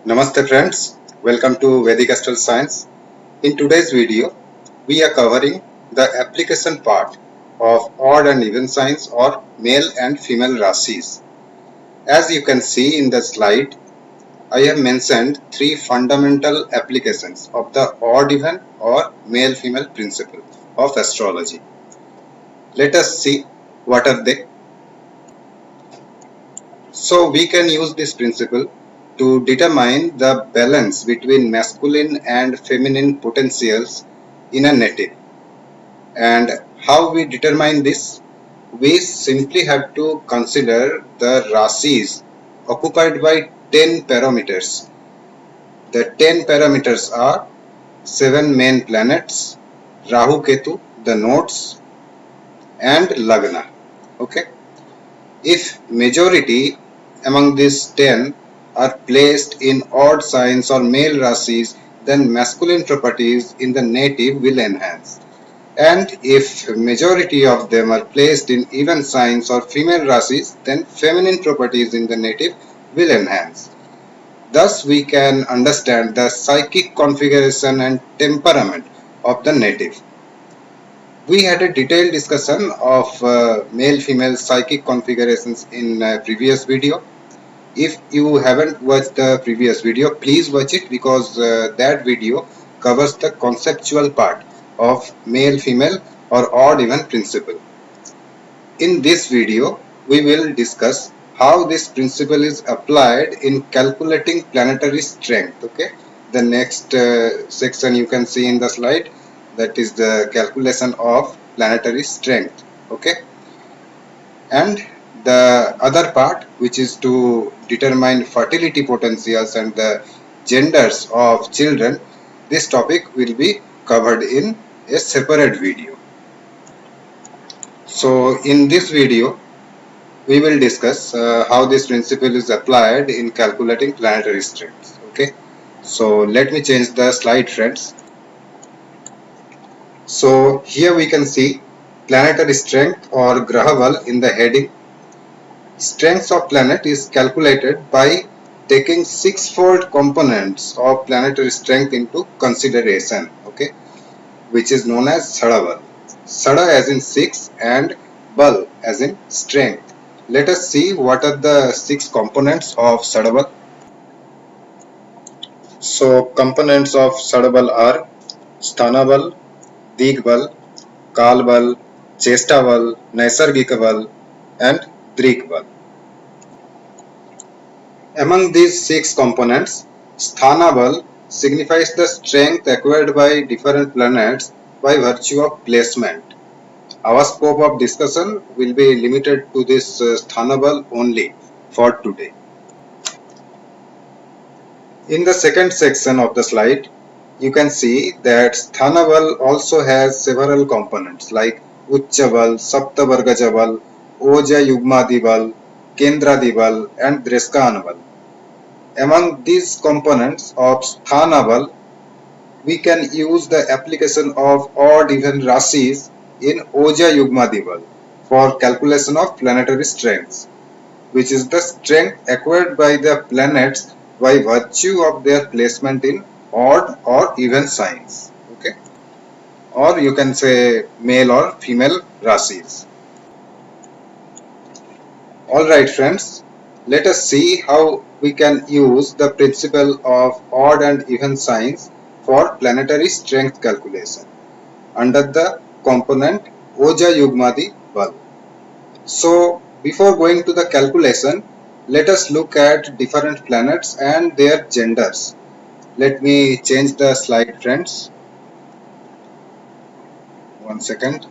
Namaste friends, welcome to Vedic Astral Science. In today's video, we are covering the application part of odd and even signs or male and female Rashis. As you can see in the slide, I have mentioned three fundamental applications of the odd even or male female principle of astrology. Let us see what are they. So we can use this principle to determine the balance between masculine and feminine potentials in a native. And how we determine this? We simply have to consider the Rashis occupied by 10 parameters. The 10 parameters are 7 main planets, Rahu Ketu, the nodes, and Lagna. Okay. If majority among these 10 are placed in odd signs or male Rashis, then masculine properties in the native will enhance. And if majority of them are placed in even signs or female Rashis, then feminine properties in the native will enhance. Thus, we can understand the psychic configuration and temperament of the native. We had a detailed discussion of male-female psychic configurations in a previous video. If you haven't watched the previous video, please watch it because that video covers the conceptual part of male-female or odd-even principle. In this video, we will discuss how this principle is applied in calculating planetary strength. Okay, the next section you can see in the slide, that is the calculation of planetary strength. Okay, and the other part, which is to determine fertility potentials and the genders of children, this topic will be covered in a separate video. So in this video, we will discuss how this principle is applied in calculating planetary strengths. Okay, so let me change the slide, friends. So here we can see planetary strength or Grahaval in the heading. Strength of planet is calculated by taking six-fold components of planetary strength into consideration. Okay, which is known as Sadaval. Sada as in 6 and Bal as in strength. Let us see what are the 6 components of Sadaval. So components of Sadaval are Sthanaval, Digbal, Kalbal, Chestaval, Naisargikaval and Drikbal. Among these 6 components, Sthanaval signifies the strength acquired by different planets by virtue of placement. Our scope of discussion will be limited to this Sthanaval only for today. In the second section of the slide, you can see that Sthanaval also has several components like Uchchaval, Saptavargajaval, Oja Yugmadival, Kendradival and Dreskanaval. Among these components of Sthanaval, we can use the application of odd even Rashis in Oja Yugmadival for calculation of planetary strengths, which is the strength acquired by the planets by virtue of their placement in odd or even signs. Okay, or you can say male or female Rashis. Alright friends, let us see how we can use the principle of odd and even signs for planetary strength calculation under the component Oja Yugmadi Bal. So before going to the calculation, let us look at different planets and their genders. Let me change the slide, friends. One second.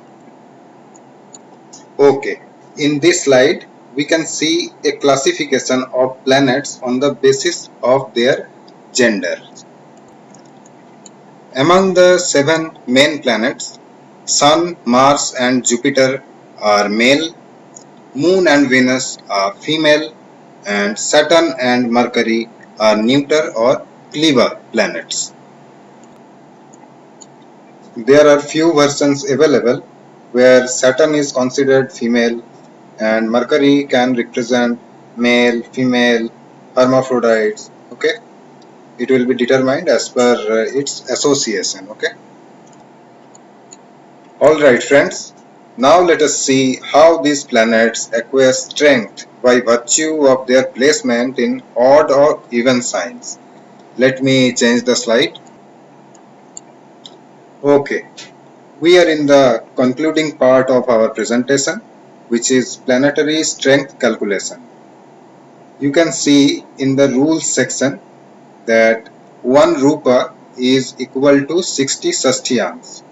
Okay, in this slide, we can see a classification of planets on the basis of their gender. Among the 7 main planets, Sun, Mars and Jupiter are male, Moon and Venus are female, and Saturn and Mercury are neuter or cleaver planets. There are few versions available where Saturn is considered female and Mercury can represent male, female, hermaphrodites. Okay. it will be determined as per its association. Okay. Alright friends, now let us see how these planets acquire strength by virtue of their placement in odd or even signs. Let me change the slide. Okay, we are in the concluding part of our presentation, which is planetary strength calculation. You can see in the rules section that 1 rupa is equal to 60 Shasthiyansh.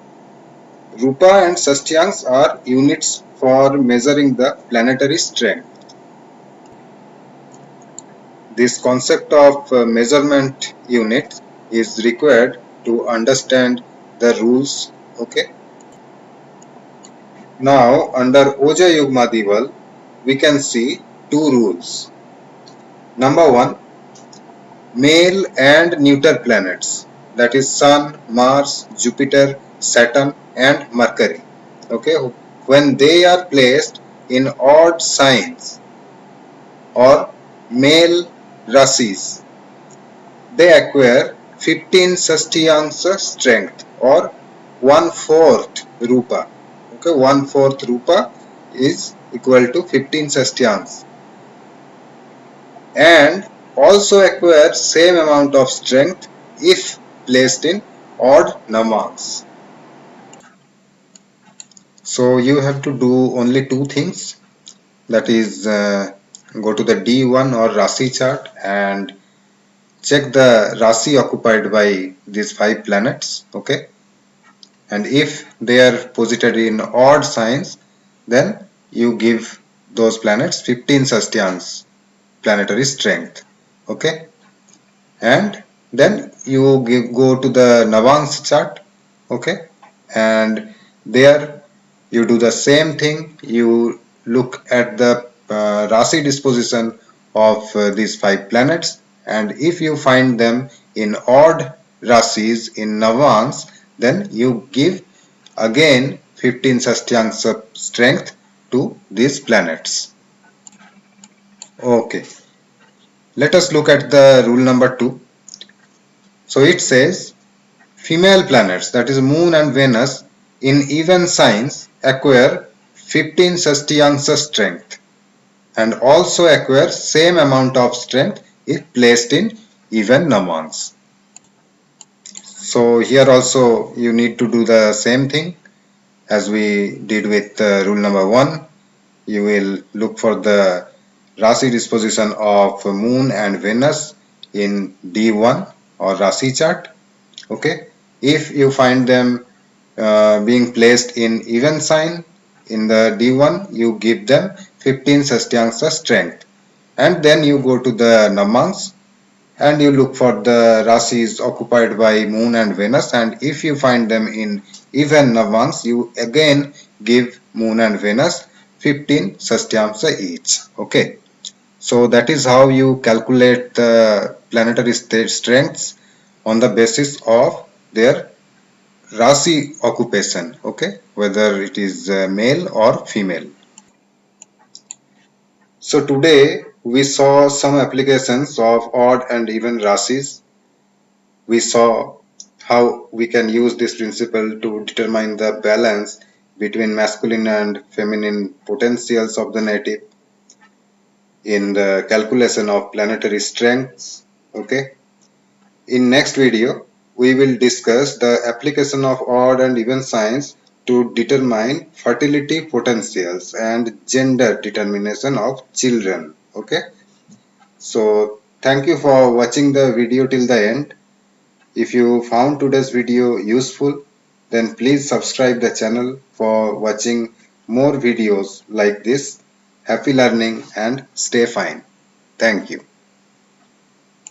Rupa and Shasthiyansh are units for measuring the planetary strength. This concept of measurement unit is required to understand the rules. Okay. Now under Oja Yugma Dival, we can see two rules. Number one, male and neuter planets, that is Sun, Mars, Jupiter, Saturn and Mercury. Okay, when they are placed in odd signs or male Rashis, they acquire 15 Shasthiyansh strength or 1/4 rupa. Okay, 1/4 rupa is equal to 15 Shasthiyansh and also acquire same amount of strength if placed in odd Navamsh. So you have to do only two things, that is go to the D1 or Rashi chart and check the Rashi occupied by these 5 planets. Okay, and if they are posited in odd signs, then you give those planets 15 Shasthiyansh planetary strength. Okay, and then you go to the Navamsh chart. Okay, and there you do the same thing. You look at the Rashi disposition of these 5 planets, and if you find them in odd Rashis in Navamsh, then you give again 15 Shasthiyansh strength to these planets. Okay, let us look at the rule number 2. So it says female planets, that is Moon and Venus, in even signs acquire 15 Shasthiyansh strength and also acquire same amount of strength if placed in even Navamsh. So here also you need to do the same thing as we did with rule number 1. You will look for the Rashi disposition of Moon and Venus in D1 or Rashi chart. Okay, if you find them being placed in even sign in the D1, you give them 15 Shasthiyansh strength, and then you go to the Navamsh and you look for the Rashis occupied by Moon and Venus, and if you find them in even Navamsh, you again give Moon and Venus 15 Shasthiyansh each. Okay, so that is how you calculate the planetary strengths on the basis of their Rashi occupation. Okay, whether it is male or female. So today we saw some applications of odd and even Rashis. We saw how we can use this principle to determine the balance between masculine and feminine potentials of the native in the calculation of planetary strengths. Okay. In next video, we will discuss the application of odd and even signs to determine fertility potentials and gender determination of children. Okay. So thank you for watching the video till the end. If you found today's video useful, then please subscribe the channel for watching more videos like this. Happy learning and stay fine. Thank you.